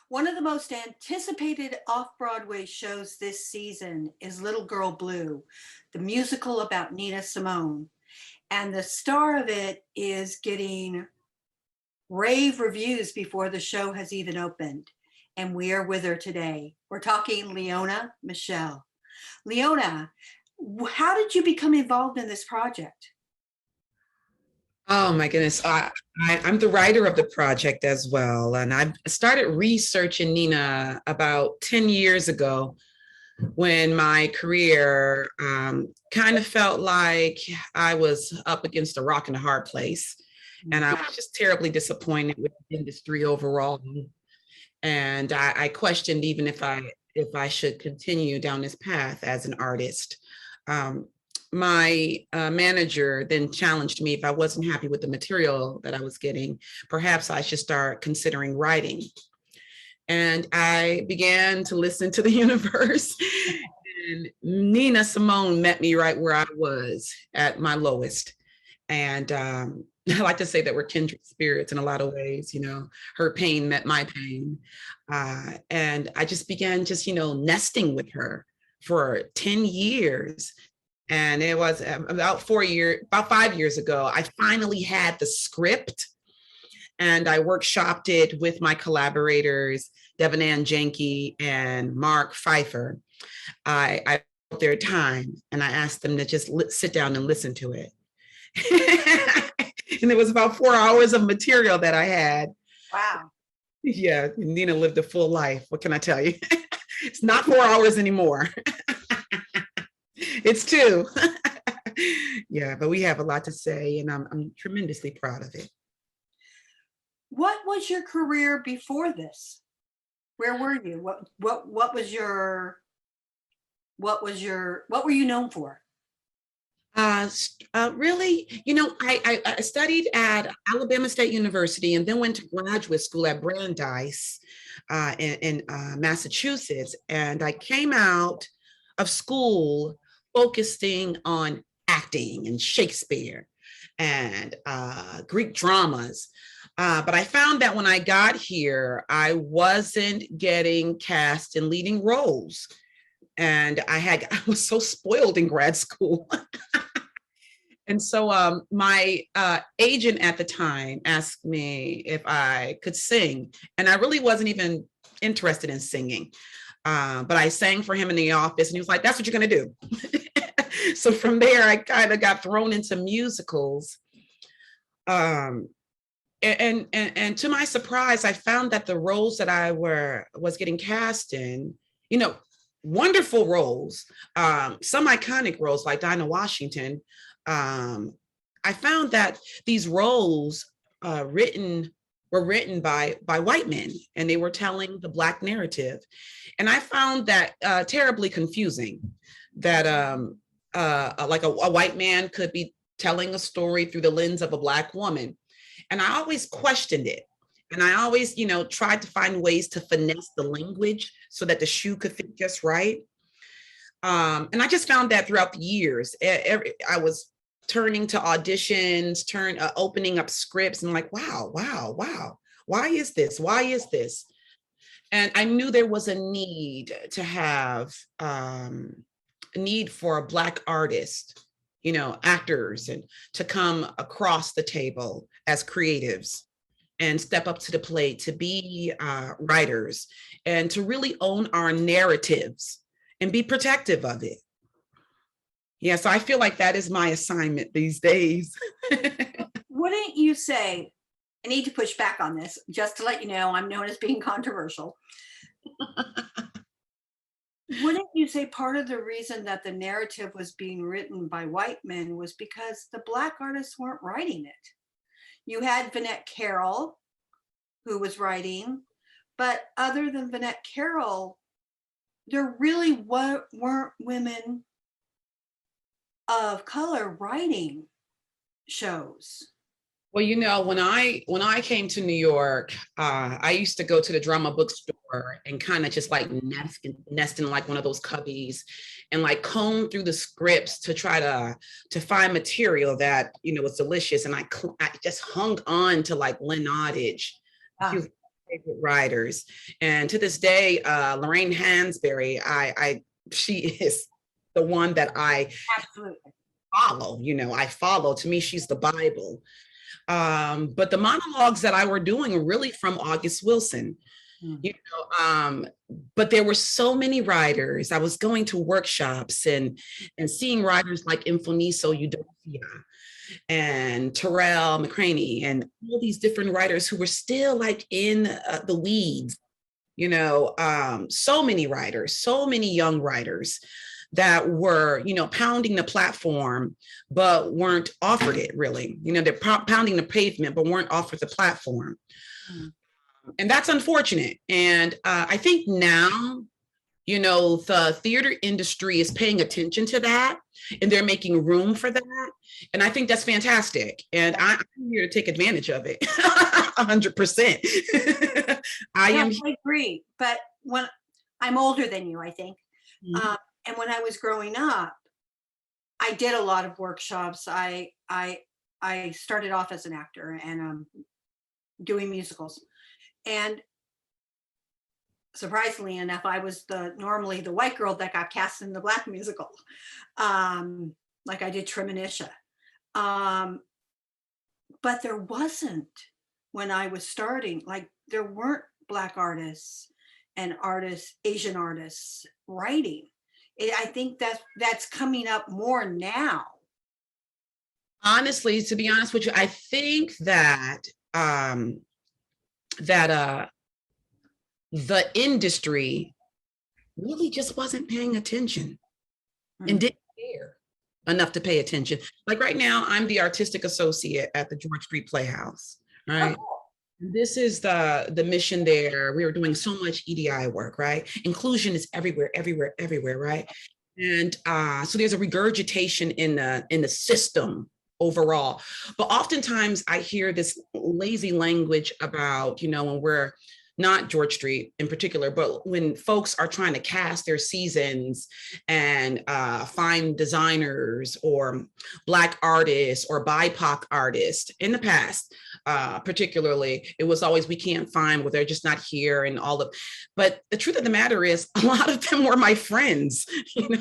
One of the most anticipated off-Broadway shows this season is Little Girl Blue, the musical about Nina Simone. And the star of it is getting rave reviews before the show has even opened. And we are with her today. We're talking Laiona Michelle. Laiona, how did you become involved in this project? Oh my goodness. I'm the writer of the project as well. And I started researching Nina about 10 years ago when my career kind of felt like I was up against a rock and a hard place. And I was just terribly disappointed with the industry overall. And I questioned even if I should continue down this path as an artist. Um, my manager then challenged me if I wasn't happy with the material that I was getting, perhaps I should start considering writing. And I began to listen to the universe. And Nina Simone met me right where I was at my lowest. And I like to say that we're kindred spirits in a lot of ways. Her pain met my pain. And I just began nesting with her for 10 years. And it was about 5 years ago, I finally had the script and I workshopped it with my collaborators, Devin Ann Jenke and Mark Pfeiffer. I took their time and I asked them to just sit down and listen to it. And it was about 4 hours of material that I had. Wow. Yeah, Nina lived a full life. What can I tell you? It's not 4 hours anymore. It's 2. Yeah, but we have a lot to say, and I'm tremendously proud of it. What was your career before this? Where were you? What were you known for? Really, I studied at Alabama State University and then went to graduate school at Brandeis in Massachusetts. And I came out of school focusing on acting and Shakespeare and Greek dramas. But I found that when I got here, I wasn't getting cast in leading roles. And I was so spoiled in grad school. And so my agent at the time asked me if I could sing. And I really wasn't even interested in singing. But I sang for him in the office and he was like, that's what you're going to do. So from there, I kind of got thrown into musicals. And to my surprise, I found that the roles that I was getting cast in, wonderful roles, some iconic roles like Dinah Washington. I found that these roles were written by white men, and they were telling the Black narrative. And I found that terribly confusing, that like a white man could be telling a story through the lens of a Black woman. And I always questioned it. And I always, tried to find ways to finesse the language so that the shoe could fit just right. And I just found that throughout the years, I was turning to auditions, opening up scripts, and I'm like, wow. Why is this? Why is this? And I knew there was a need to have a need for a Black artist, actors, and to come across the table as creatives and step up to the plate, to be writers, and to really own our narratives and be protective of it. Yeah, so I feel like that is my assignment these days. Wouldn't you say, I need to push back on this, just to let you know, I'm known as being controversial. Wouldn't you say part of the reason that the narrative was being written by white men was because the Black artists weren't writing it? You had Vinette Carroll, who was writing, but other than Vinette Carroll, there really weren't women of color writing shows. Well, when I came to New York, I used to go to the drama bookstore and kind of just like nest in like one of those cubbies and like comb through the scripts to try to find material that was delicious. And I just hung on to like Lynn Nottage. She was favorite writers. And to this day, Lorraine Hansberry, she is the one that I Absolutely. follow. I follow. To me, she's the Bible. But the monologues that I were doing were really from August Wilson. Mm. you but there were so many writers. I was going to workshops and seeing writers like Infoniso Udosia and Terrell McCraney and all these different writers who were still like in the weeds. So many writers, so many young writers that were, pounding the platform, but weren't offered it really. They're pounding the pavement, but weren't offered the platform. Mm. And that's unfortunate. And I think now, the theater industry is paying attention to that and they're making room for that. And I think that's fantastic. And I'm here to take advantage of it 100%. I agree. But when I'm older than you, I think. Mm-hmm. And when I was growing up, I did a lot of workshops. I started off as an actor and doing musicals. And surprisingly enough, I was normally the white girl that got cast in the Black musical, like I did Tremonisha. But there wasn't, when I was starting, like there weren't Black artists and Asian artists writing. I think that's coming up more now. Honestly, to be honest with you, I think that the industry really just wasn't paying attention and didn't care enough to pay attention. Like right now, I'm the artistic associate at the George Street Playhouse, right? Oh. This is the mission there. We were doing so much EDI work, right? Inclusion is everywhere, everywhere, everywhere, right? And so there's a regurgitation in the system overall. But oftentimes I hear this lazy language about, when we're not George Street in particular, but when folks are trying to cast their seasons and find designers or Black artists or BIPOC artists in the past, particularly, it was always, we can't find, well, they're just not here and all of, but the truth of the matter is a lot of them were my friends, a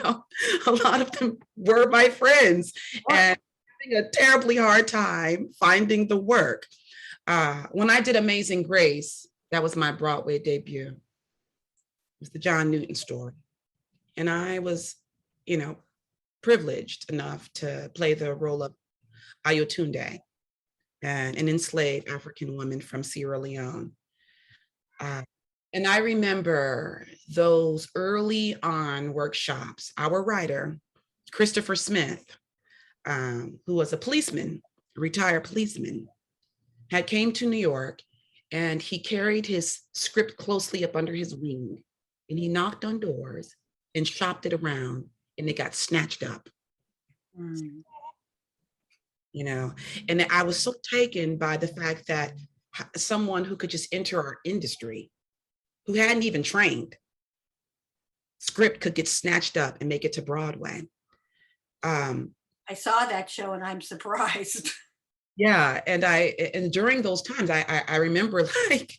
lot of them were my friends and having a terribly hard time finding the work. When I did Amazing Grace, that was my Broadway debut. It was the John Newton story. And I was, privileged enough to play the role of Ayotunde, an enslaved African woman from Sierra Leone. And I remember those early on workshops, our writer, Christopher Smith, who was a policeman, a retired policeman, had came to New York. And he carried his script closely up under his wing and he knocked on doors and shopped it around and it got snatched up. And I was so taken by the fact that someone who could just enter our industry, who hadn't even trained, script could get snatched up and make it to Broadway. I saw that show and I'm surprised. Yeah. And during those times, I remember like,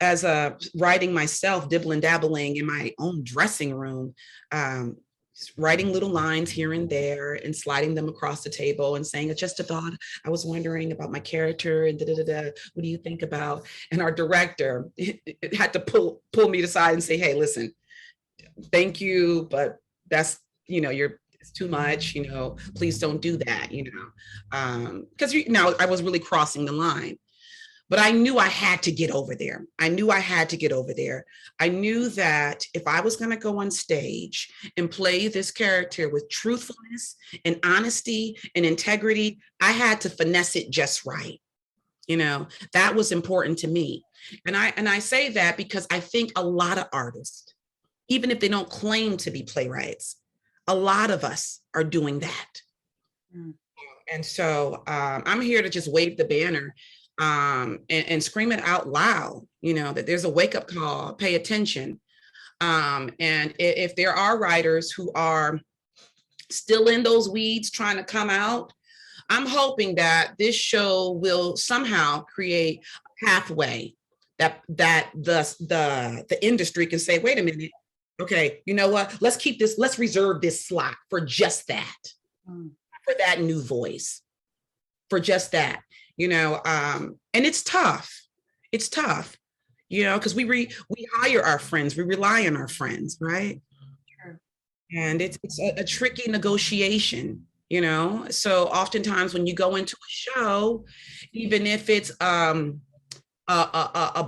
as writing myself, dibbling dabbling in my own dressing room, writing little lines here and there and sliding them across the table and saying, it's just a thought. I was wondering about my character and what do you think about? And our director had to pull me aside and say, hey, listen, thank you, but that's, it's too much, please don't do that, because I was really crossing the line. But I knew I had to get over there. I knew that if I was going to go on stage and play this character with truthfulness and honesty and integrity, I had to finesse it just right. That was important to me. And I say that because I think a lot of artists, even if they don't claim to be playwrights, a lot of us are doing that. And so I'm here to just wave the banner and scream it out loud, that there's a wake-up call, pay attention. And if there are writers who are still in those weeds trying to come out, I'm hoping that this show will somehow create pathway that the industry can say, wait a minute, okay, you know what? Let's reserve this slot for just that, for that new voice, for just that, and it's tough. It's tough, because we hire our friends, we rely on our friends, right? Sure. And it's a tricky negotiation, so oftentimes when you go into a show, even if it's a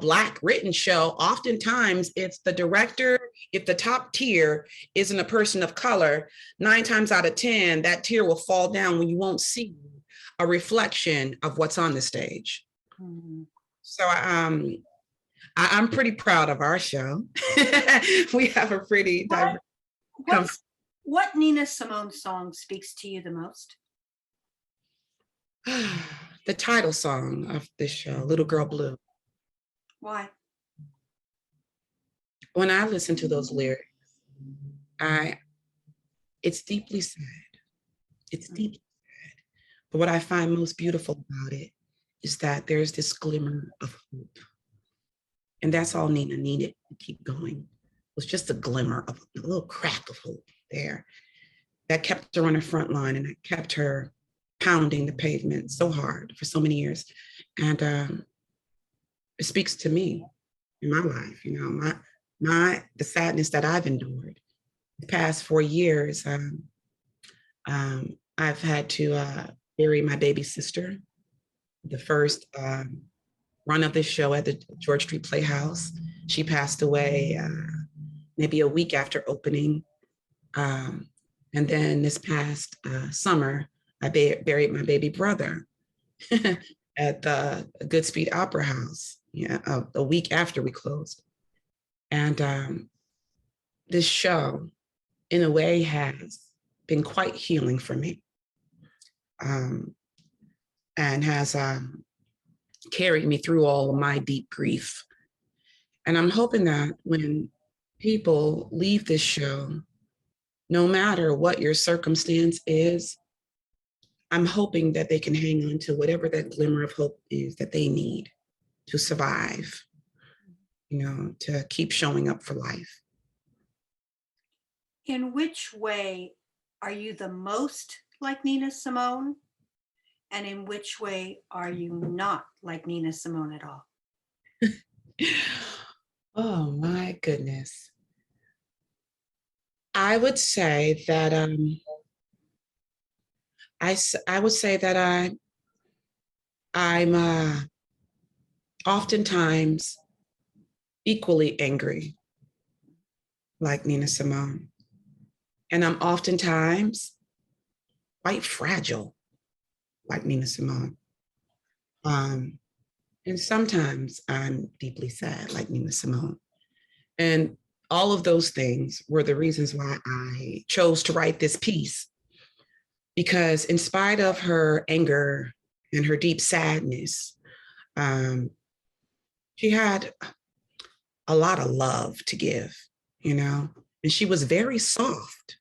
black written show, oftentimes it's the director. If the top tier isn't a person of color, 9 times out of 10 that tier will fall down when you won't see a reflection of what's on the stage. Mm-hmm. So I'm pretty proud of our show. We have a pretty diverse. What Nina Simone song speaks to you the most? The title song of this show, Little Girl Blue. Why? When I listen to those lyrics, it's deeply sad. It's deeply sad. But what I find most beautiful about it is that there's this glimmer of hope. And that's all Nina needed to keep going. It was just a glimmer of a little crack of hope there that kept her on the front line, and that kept her pounding the pavement so hard for so many years. And it speaks to me in my life, the sadness that I've endured. The past 4 years, I've had to bury my baby sister. The first run of this show at the George Street Playhouse, she passed away maybe a week after opening. And then this past summer, I buried my baby brother at the Goodspeed Opera House, a week after we closed. And this show, in a way, has been quite healing for me, and has carried me through all of my deep grief. And I'm hoping that when people leave this show, no matter what your circumstance is, I'm hoping that they can hang on to whatever that glimmer of hope is that they need to survive, to keep showing up for life. In which way are you the most like Nina Simone? And in which way are you not like Nina Simone at all? Oh my goodness. I would say that I would say that I'm oftentimes equally angry like Nina Simone. And I'm oftentimes quite fragile like Nina Simone. And sometimes I'm deeply sad like Nina Simone. And all of those things were the reasons why I chose to write this piece. Because in spite of her anger and her deep sadness, she had a lot of love to give, and she was very soft.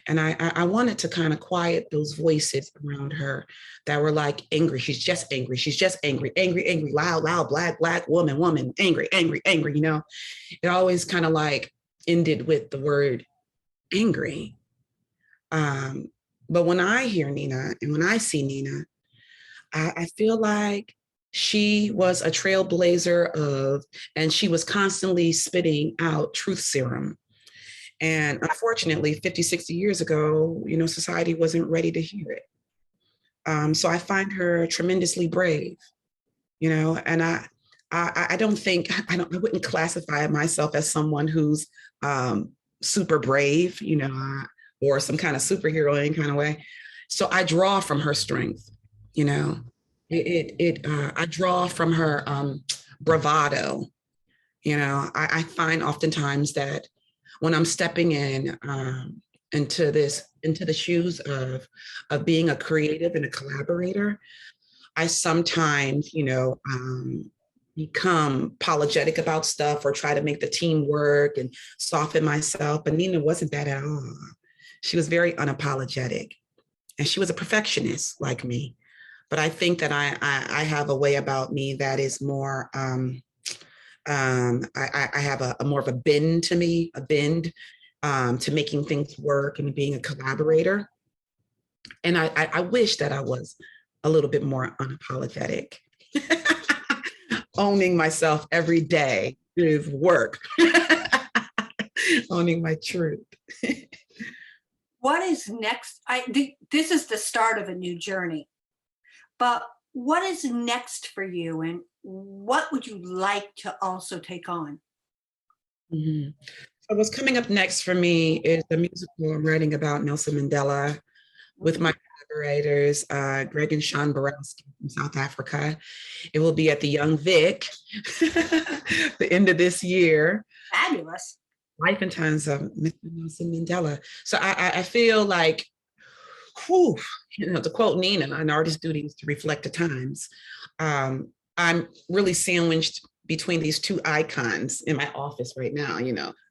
And I wanted to kind of quiet those voices around her that were like angry. She's just angry. She's just angry, angry, angry, loud, loud, black, woman, angry, angry, angry. It always kind of like ended with the word angry. But when I hear Nina and when I see Nina, I feel like she was a trailblazer and she was constantly spitting out truth serum. And unfortunately, 50, 60 years ago, society wasn't ready to hear it. So I find her tremendously brave, and I don't think, I wouldn't classify myself as someone who's super brave, or some kind of superhero in kind of way. So I draw from her strength, I draw from her bravado. I find oftentimes that when I'm stepping into the shoes of being a creative and a collaborator, I sometimes, become apologetic about stuff or try to make the team work and soften myself. But Nina wasn't that at all. She was very unapologetic, and she was a perfectionist like me. but I think that I have a way about me that is more, I have a more of a bend to me, a bend to making things work and being a collaborator. And I wish that I was a little bit more unapologetic, owning myself every day is work, owning my truth. What is next? This is the start of a new journey, but what is next for you, and what would you like to also take on? Mhm. So what's coming up next for me is the musical I'm writing about Nelson Mandela with Mm, my collaborators, Greg and Sean Borowski from South Africa. It will be at the Young Vic the end of this year. fabulous. Life and Times of Mr. Nelson Mandela. So I feel like, whew, to quote Nina, an artist's duty is to reflect the times. I'm really sandwiched between these two icons in my office right now.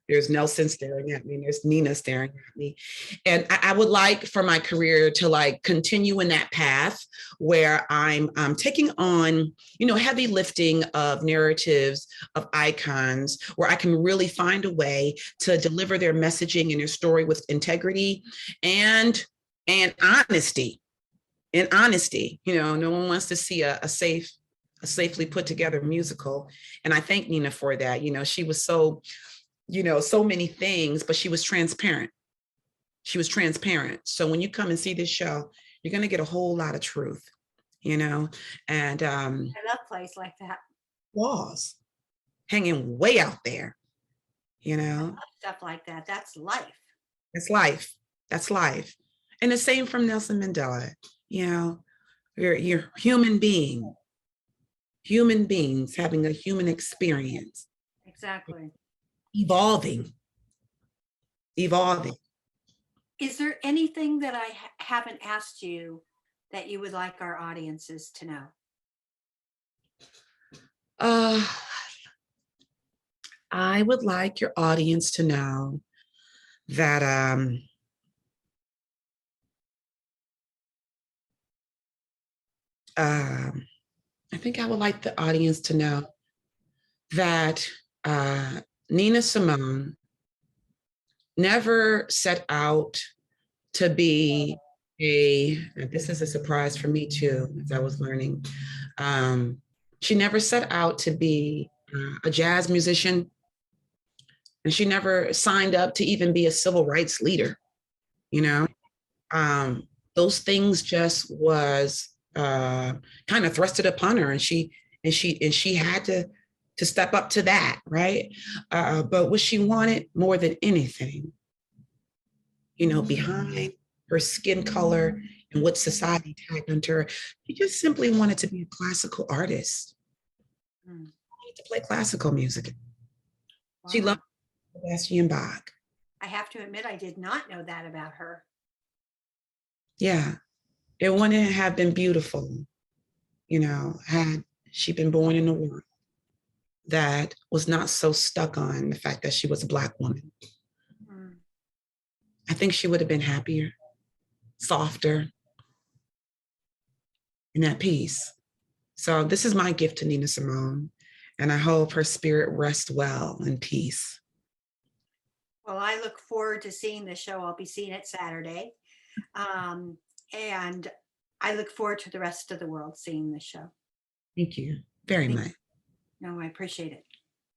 There's Nelson staring at me, and there's Nina staring at me. And I would like for my career to like continue in that path where I'm taking on, heavy lifting of narratives of icons where I can really find a way to deliver their messaging and their story with integrity and honesty. In honesty, no one wants to see a safely put together musical. And I thank Nina for that. She was so many things, but she was transparent. She was transparent. So when you come and see this show, you're going to get a whole lot of truth, and I love plays like that. walls hanging way out there, you I know, love stuff like that. That's life. it's life. That's life. And the same from Nelson Mandela, you know, you're human beings having a human experience, Exactly. evolving, evolving. Is there anything that I haven't asked you that you would like our audiences to know? Uh, I would like your audience to know that um, I think I would like the audience to know that Nina Simone never set out to be this is a surprise for me too, as I was learning. Um, she never set out to be a jazz musician, and she never signed up to even be a civil rights leader, you know? Those things just was kind of thrusted upon her, and she had to step up to that, right? But what she wanted more than anything, behind her skin color and what society tagged onto her, she just simply wanted to be a classical artist. Mm, She wanted to play classical music. She wow. loved Sebastian Bach. I have to admit, I did not know that about her. Yeah, it wouldn't have been beautiful, had she been born in a world that was not so stuck on the fact that she was a Black woman. Mm. I think she would have been happier, softer, and at peace. So this is my gift to Nina Simone, and I hope her spirit rests well in peace. Well, I look forward to seeing the show. I'll be seeing it Saturday. Um, and I look forward to the rest of the world seeing the show. Thank you very Thank much. No, I appreciate it.